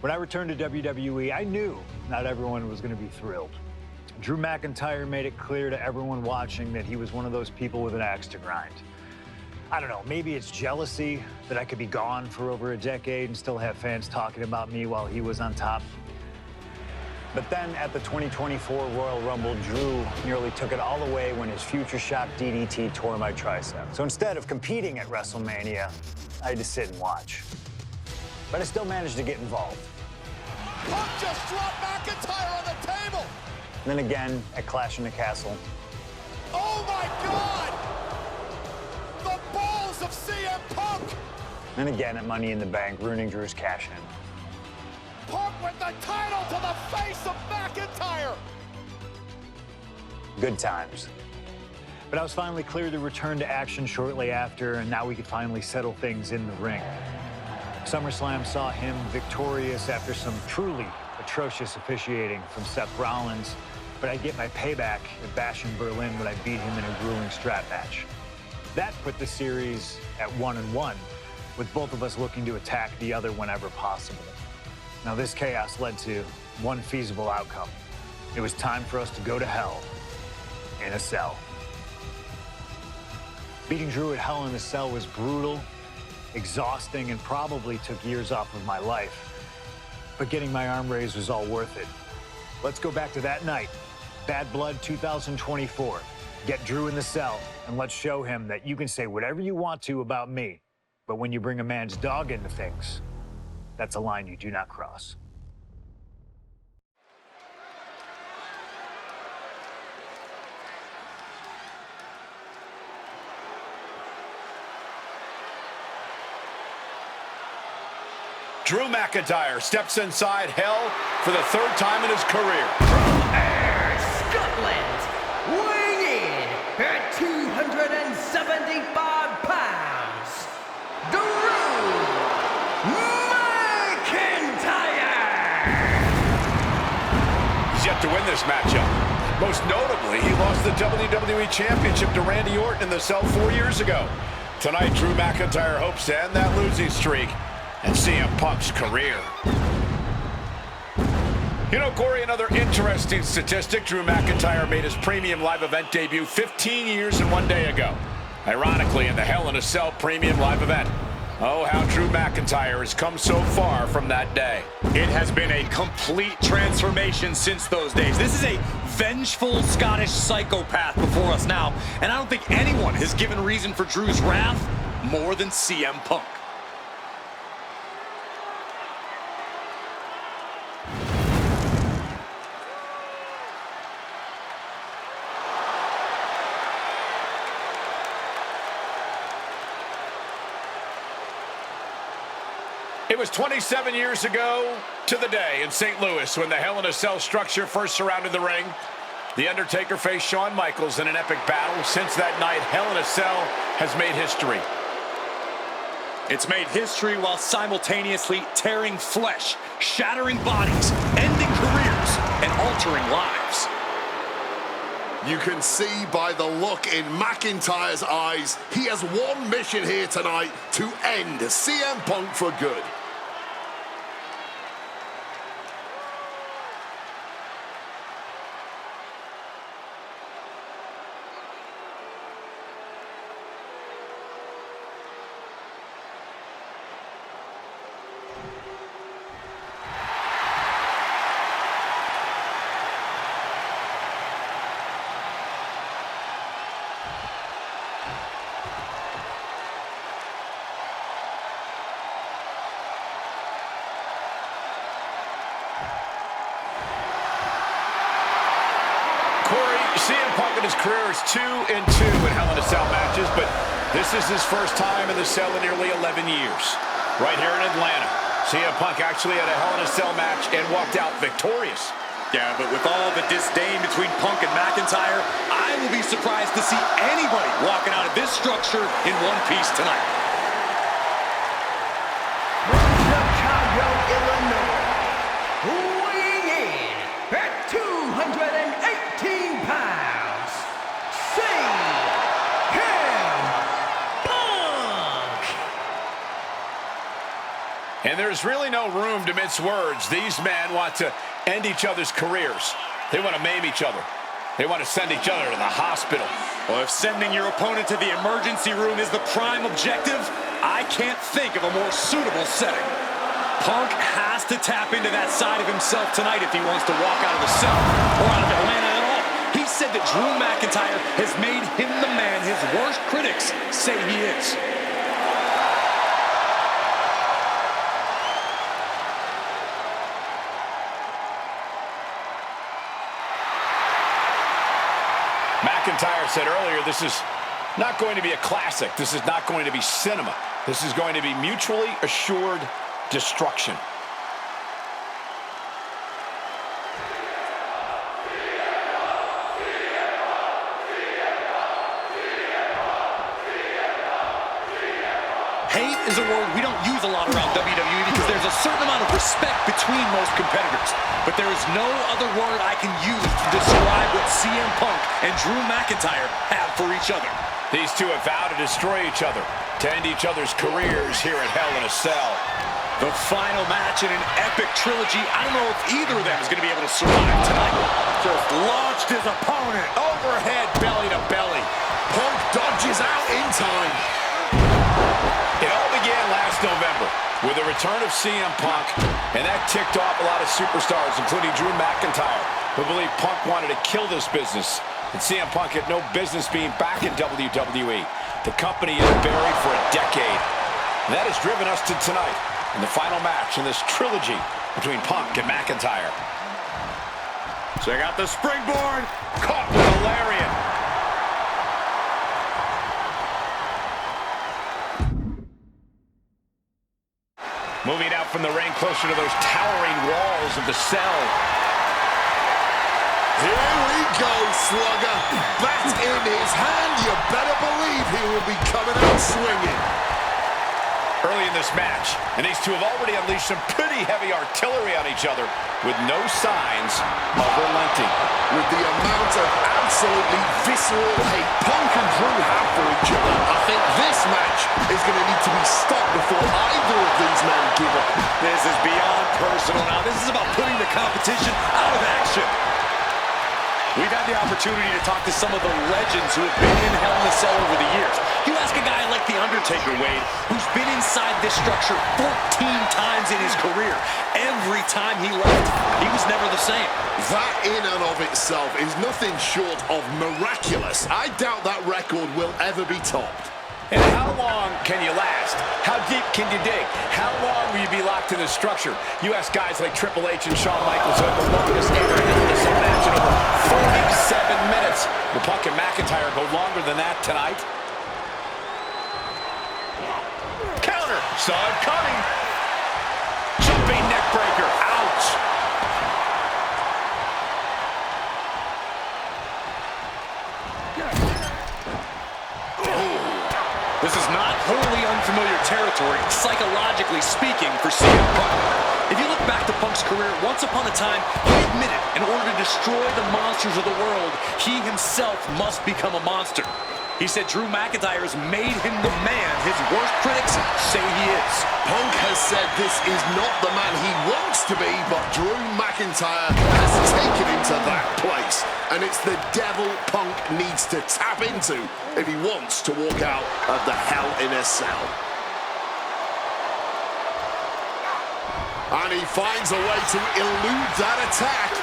When I returned to WWE, I knew not everyone was going to be thrilled. Drew McIntyre made it clear to everyone watching that he was one of those people with an axe to grind. I don't know, maybe it's jealousy that I could be gone for over a decade and still have fans talking about me while he was on top. But then at the 2024 Royal Rumble, Drew nearly took it all away when his Future Shock DDT tore my tricep. So instead of competing at WrestleMania, I had to sit and watch. But I still managed to get involved. Punk just dropped McIntyre on the table! And then again at Clash in the Castle. Oh my God! The balls of CM Punk! And again at Money in the Bank, ruining Drew's cash-in. Punk with the title to the face of McIntyre! Good times. But I was finally cleared to return to action shortly after, and now we could finally settle things in the ring. SummerSlam saw him victorious after some truly atrocious officiating from Seth Rollins, but I'd get my payback at Bash in Berlin when I beat him in a grueling strap match. That put the series at 1-1, with both of us looking to attack the other whenever possible. Now this chaos led to one feasible outcome. It was time for us to go to hell in a cell. Beating Drew at Hell in a Cell was brutal, exhausting, and probably took years off of my life. But getting my arm raised was all worth it. Let's go back to that night, Bad Blood 2024. Get Drew in the cell, and let's show him that you can say whatever you want to about me, but when you bring a man's dog into things, that's a line you do not cross. Drew McIntyre steps inside Hell for the third time in his career. From Ayr, Scotland, weighing in at 275 pounds, Drew McIntyre! He's yet to win this matchup. Most notably, he lost the WWE Championship to Randy Orton in the cell 4 years ago. Tonight, Drew McIntyre hopes to end that losing streak and CM Punk's career. You know, Corey, another interesting statistic. Drew McIntyre made his premium live event debut 15 years and 1 day ago. Ironically, in the Hell in a Cell premium live event. Oh, how Drew McIntyre has come so far from that day. It has been a complete transformation since those days. This is a vengeful Scottish psychopath before us now, and I don't think anyone has given reason for Drew's wrath more than CM Punk. It was 27 years ago to the day in St. Louis when the Hell in a Cell structure first surrounded the ring. The Undertaker faced Shawn Michaels in an epic battle. Since that night, Hell in a Cell has made history. It's made history while simultaneously tearing flesh, shattering bodies, ending careers, and altering lives. You can see by the look in McIntyre's eyes, he has one mission here tonight: to end CM Punk for good. CM Punk in his career is 2-2 in Hell in a Cell matches, but this is his first time in the cell in nearly 11 years. Right here in Atlanta, CM Punk actually had a Hell in a Cell match and walked out victorious. Yeah, but with all the disdain between Punk and McIntyre, I will be surprised to see anybody walking out of this structure in one piece tonight. From Chicago, Illinois, weighing in at 218 pounds, CM Punk! And there's There's really no room to mince words. These men want to end each other's careers. They want to maim each other. They want to send each other to the hospital. Well, if sending your opponent to the emergency room is the prime objective, I can't think of a more suitable setting. Punk has to tap into that side of himself tonight if he wants to walk out of the cell or out of Atlanta at all. He said that Drew McIntyre has made him the man his worst critics say he is. McIntyre said earlier, this is not going to be a classic. This is not going to be cinema. This is going to be mutually assured destruction. Hate is a word we don't use a lot around WWE because there's a certain amount of respect between most competitors. But there is no other word I can use to describe what CM Punk and Drew McIntyre have for each other. These two have vowed to destroy each other, to end each other's careers here at Hell in a Cell. The final match in an epic trilogy. I don't know if either of them is going to be able to survive tonight. Just launched his opponent. Overhead, belly to belly. Punk dodges out in time. It all began last November with the return of CM Punk, and that ticked off a lot of superstars, including Drew McIntyre, who believed Punk wanted to kill this business, and CM Punk had no business being back in WWE. The company is buried for a decade, and that has driven us to tonight in the final match in this trilogy between Punk and McIntyre. Check out the springboard. Caught with a lariat. Moving out from the ring closer to those towering walls of the cell. Here we go, Slugger. Bat in his hand. You better believe he will be coming out swinging. Early in this match, and these two have already unleashed some pretty heavy artillery on each other with no signs of relenting. With the amount of absolutely visceral hate Punk and Drew have for each other, I think this match is going to need to be stopped before either of these men give up. This is beyond personal now. This is about putting the competition out of action. We've had the opportunity to talk to some of the legends who have been in Hell in a Cell over the years. You ask a guy like The Undertaker, Wade, who's been inside this structure 14 times in his career. Every time he left, he was never the same. That in and of itself is nothing short of miraculous. I doubt that record will ever be topped. And how long can you last? How deep can you dig? How long will you be locked in this structure? You ask guys like Triple H and Shawn Michaels who have the longest ever Hell in a Cell match in over 47 minutes. Will Punk and McIntyre go longer than that tonight? Counter. Saw it coming. Jumping neck breaker. Ouch. This is not wholly unfamiliar territory, psychologically speaking, for CM Punk. If you look back to Punk's career, once upon a time, he admitted in order to destroy the monsters of the world, he himself must become a monster. He said Drew McIntyre has made him the man his worst critics say he is. Punk has said this is not the man he wants to be, but Drew McIntyre has taken him to that place. And it's the devil Punk needs to tap into if he wants to walk out of the Hell in a Cell. And he finds a way to elude that attack.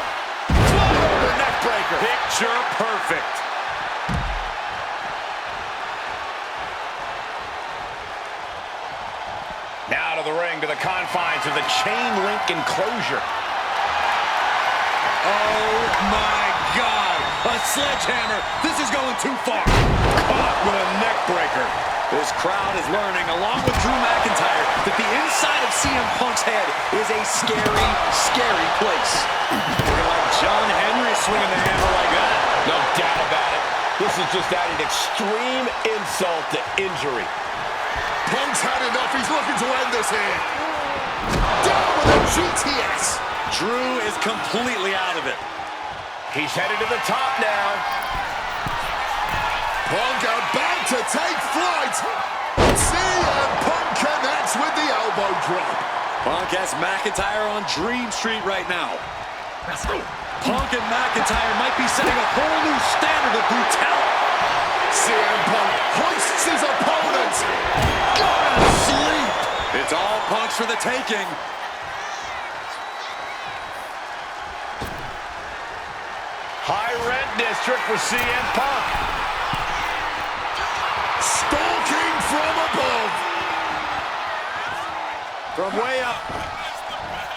The neck breaker. Picture perfect. Now to the ring, to the confines of the chain link enclosure. Oh my God! A sledgehammer! This is going too far! Caught with a neck breaker. This crowd is learning, along with Drew McIntyre, that the inside of CM Punk's head is a scary, scary place. Looking like John Henry swinging the hammer like that. No doubt about it. This is just adding extreme insult to injury. Punk's had enough. He's looking to end this here. Down with a GTS. Drew is completely out of it. He's headed to the top now. Punk about to take flight. CM Punk connects with the elbow drop. Punk has McIntyre on Dream Street right now. Punk and McIntyre might be setting a whole new standard of brutality. CM Punk hoists his opponent. Go to sleep. It's all Punk's for the taking. High rent district for CM Punk. Stalking from above. From way up.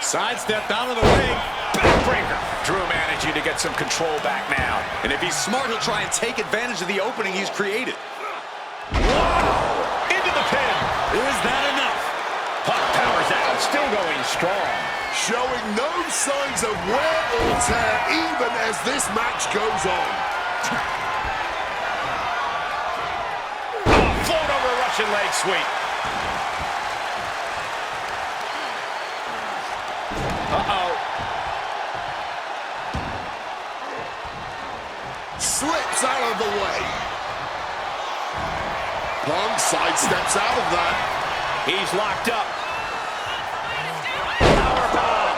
Sidestep down to the ring. Backbreaker. Drew managing to get some control back now. And if he's smart, he'll try and take advantage of the opening he's created. Wow! Into the pin. Is that enough? Punk powers out. Still going strong. Showing no signs of wear or tear even as this match goes on. Oh, float over Russian leg sweep. Uh-oh. Slips out of the way. Punk sidesteps out of that. He's locked up. Powerbomb.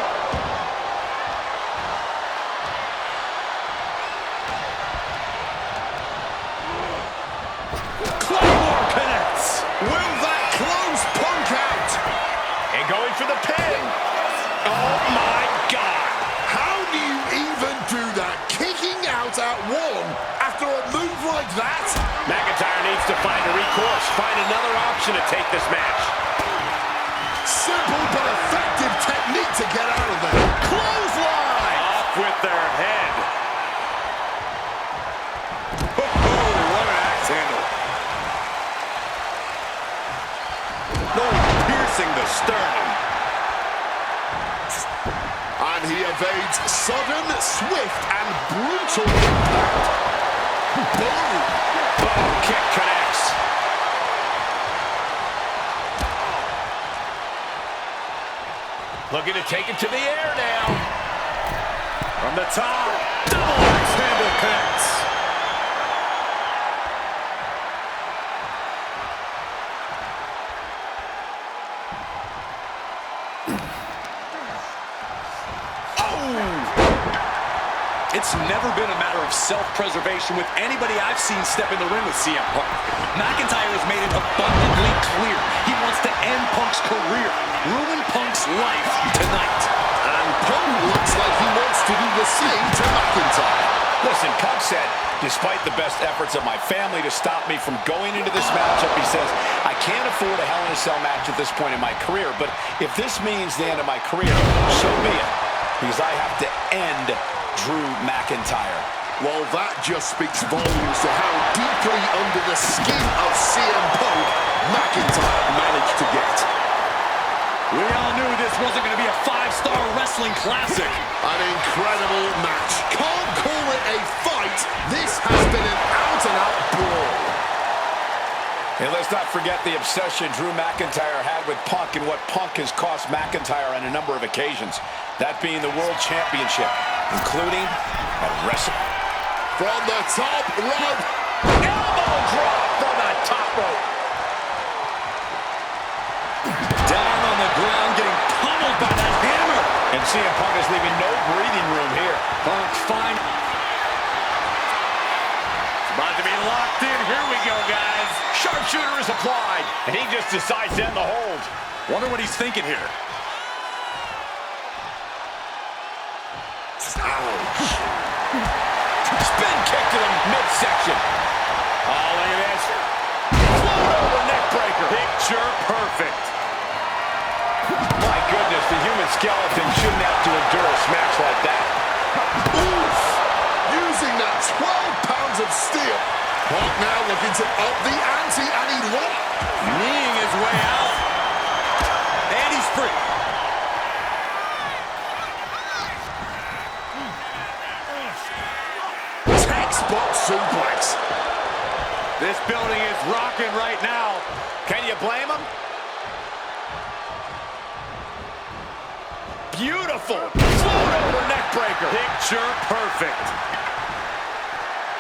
Claymore connects. Will that close Punk out? And going for the pin. Oh, my God. How do you even do that? Kicking out at one after a move like that? McIntyre needs to find a recourse. Find another option to take this match. Simple but effective technique to get out of there. Clothesline. Off with their head. Oh, what an axe handle. No, piercing the sternum. And he evades sudden, swift, and brutal impact. Boom! Oh, kick connects. Looking to take it to the air now. From the top, double axe handle connects. It's never been a matter of self-preservation with anybody I've seen step in the ring with CM Punk. McIntyre has made it abundantly clear he wants to end Punk's career, ruin Punk's life tonight. And Punk looks like he wants to do the same to McIntyre. Listen, Punk said, despite the best efforts of my family to stop me from going into this matchup, he says, I can't afford a Hell in a Cell match at this point in my career, but if this means the end of my career, so be it, because I have to end Drew McIntyre. Well, that just speaks volumes to how deeply under the skin of CM Punk McIntyre managed to get. We all knew this wasn't going to be a 5-star wrestling classic. An incredible match. Can't call it a fight. This has been an out-and-out brawl. And let's not forget the obsession Drew McIntyre had with Punk and what Punk has cost McIntyre on a number of occasions. That being the World Championship, including at Wrestle. From the top rope. Elbow drop from the top rope. Down on the ground, getting pummeled by that hammer. And CM Punk is leaving no breathing room here. Punk fine. It's about to be locked in. Here we go, guys. Sharpshooter is applied, and he just decides to end the hold. Wonder what he's thinking here. Ouch. Spin kick to the midsection. Oh, look at this. Float over neck breaker. Picture perfect. My goodness, the human skeleton shouldn't have to endure a smash like that. Oof. Using that 12 pounds of steel. Punk now looking to up the ante, and he lost. Kneeing his way out. And he's free. Textbook suplex. This building is rocking right now. Can you blame him? Beautiful. Float over neck breaker. Picture perfect.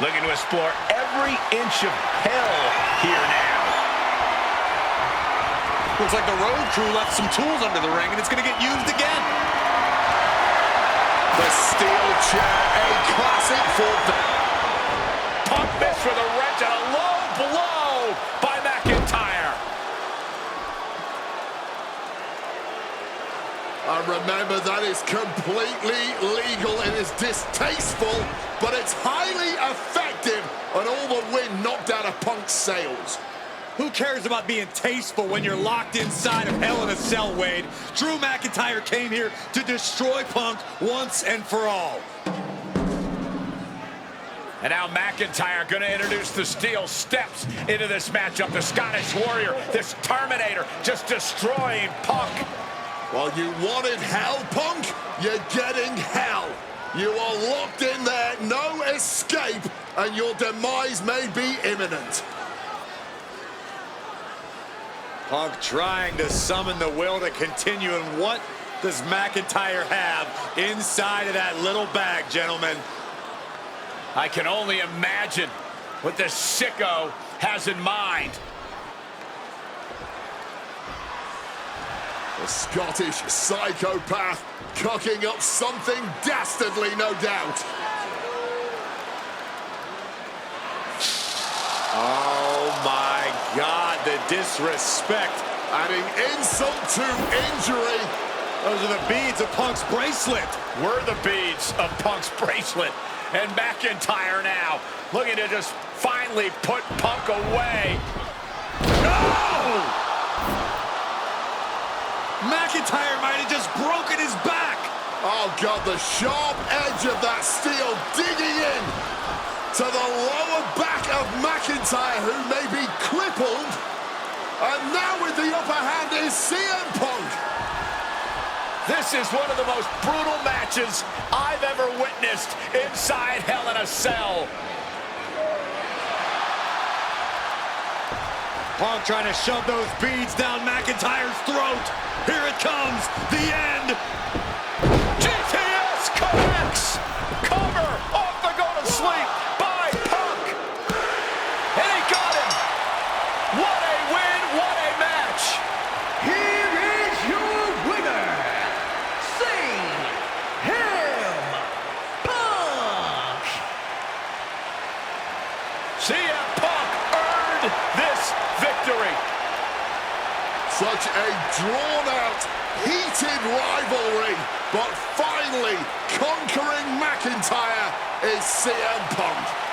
Looking to explore every inch of hell here now. Looks like the road crew left some tools under the ring, and it's going to get used again. The steel chair, a classic for Punk missed with a wrench and a low blow by McIntyre. And remember, that is completely legal. It is distasteful, but it's highly effective, and all the wind knocked out of Punk's sails. Who cares about being tasteful when you're locked inside of Hell in a Cell, Wade? Drew McIntyre came here to destroy Punk once and for all. And now McIntyre going to introduce the steel steps into this matchup. The Scottish Warrior, this Terminator, just destroying Punk. Well, you wanted hell, Punk? You're getting hell. You are locked in there, no escape, and your demise may be imminent. Punk trying to summon the will to continue, and what does McIntyre have inside of that little bag, gentlemen? I can only imagine what this sicko has in mind. The Scottish psychopath cooking up something dastardly, no doubt. Oh my God, the disrespect. Adding insult to injury. Those are the beads of Punk's bracelet. Were the beads of Punk's bracelet. And McIntyre now looking to just finally put Punk away. No! McIntyre might have just broken his back. Oh, God, the sharp edge of that steel digging in to the lower back of McIntyre, who may be crippled. And now with the upper hand is CM Punk. This is one of the most brutal matches I've ever witnessed inside Hell in a Cell. Punk trying to shove those beads down McIntyre's throat. Here it comes, the end. GTS connects. Cover off the go to sleep by Punk. And he got him. What a win, what a match. Here is your winner, CM Punk. CM Punk earned this victory. Such a drawn-out, heated rivalry, but finally conquering McIntyre is CM Punk.